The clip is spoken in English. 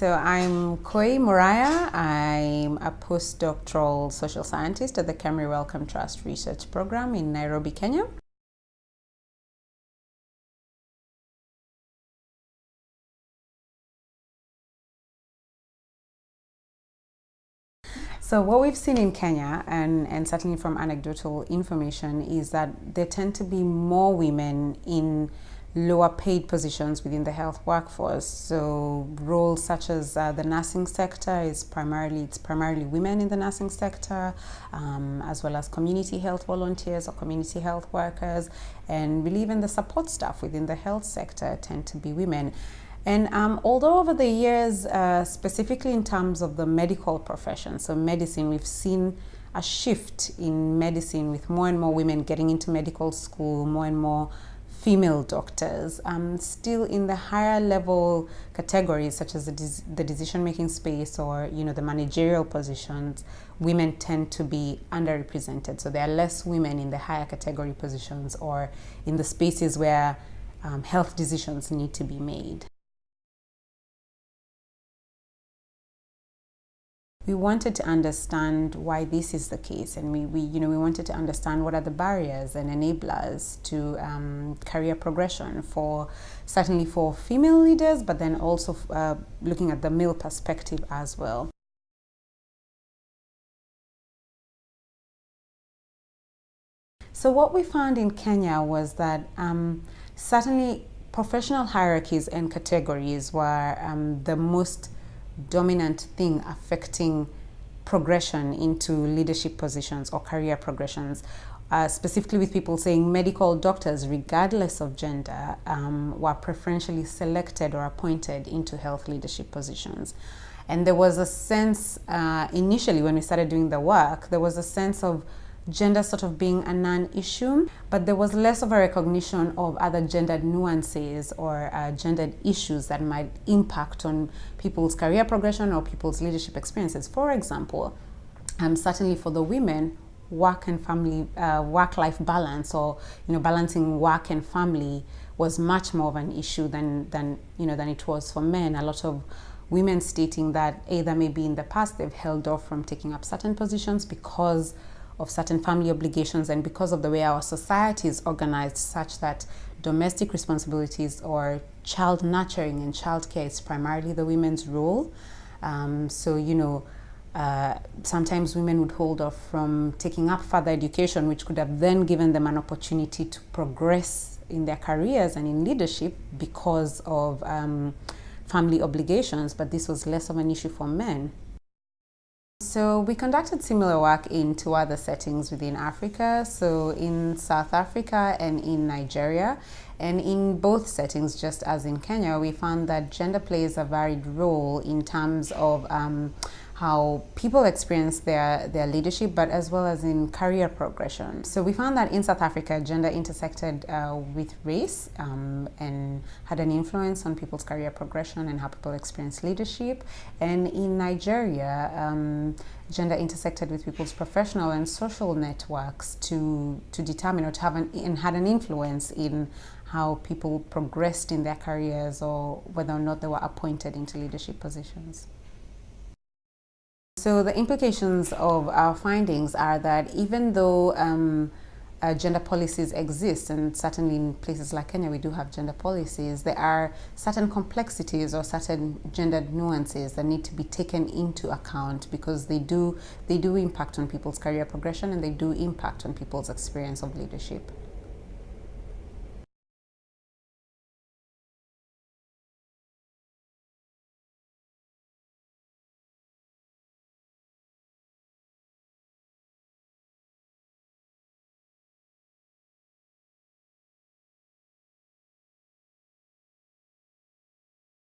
So I'm Kui Muraya. I'm a postdoctoral social scientist at the Kemri Wellcome Trust Research program in Nairobi, Kenya. So what we've seen in Kenya, and certainly from anecdotal information, is that there tend to be more women in lower paid positions within the health workforce. So roles such as the nursing sector it's primarily women in the nursing sector, as well as community health volunteers or community health workers, and really even the support staff within the health sector tend to be women. And although over the years, specifically in terms of the medical profession, so medicine, we've seen a shift in medicine with more and more women getting into medical school, more and more female doctors. Still in the higher level categories such as the decision-making space or the managerial positions, women tend to be underrepresented. So there are less women in the higher category positions or in the spaces where health decisions need to be made. We wanted to understand why this is the case, and we wanted to understand what are the barriers and enablers to career progression certainly for female leaders, but then also looking at the male perspective as well. So what we found in Kenya was that certainly professional hierarchies and categories were the most dominant thing affecting progression into leadership positions or career progressions, specifically with people saying medical doctors, regardless of gender, were preferentially selected or appointed into health leadership positions. And there was a sense, initially when we started doing the work, there was a sense of gender sort of being a non-issue, but there was less of a recognition of other gendered nuances or gendered issues that might impact on people's career progression or people's leadership experiences. For example, certainly for the women, work and family, work-life balance, or balancing work and family was much more of an issue than it was for men. A lot of women stating that either maybe in the past they've held off from taking up certain positions because of certain family obligations and because of the way our society is organized, such that domestic responsibilities or child nurturing and childcare is primarily the women's role. Sometimes women would hold off from taking up further education, which could have then given them an opportunity to progress in their careers and in leadership because of family obligations, but this was less of an issue for men. So we conducted similar work in two other settings within Africa, so in South Africa and in Nigeria. And in both settings, just as in Kenya, we found that gender plays a varied role in terms of how people experience their leadership, but as well as in career progression. So we found that in South Africa, gender intersected with race and had an influence on people's career progression and how people experience leadership. And in Nigeria, gender intersected with people's professional and social networks to determine or to have had an influence in how people progressed in their careers or whether or not they were appointed into leadership positions. So the implications of our findings are that even though gender policies exist, and certainly in places like Kenya we do have gender policies, there are certain complexities or certain gendered nuances that need to be taken into account because they do impact on people's career progression and they do impact on people's experience of leadership.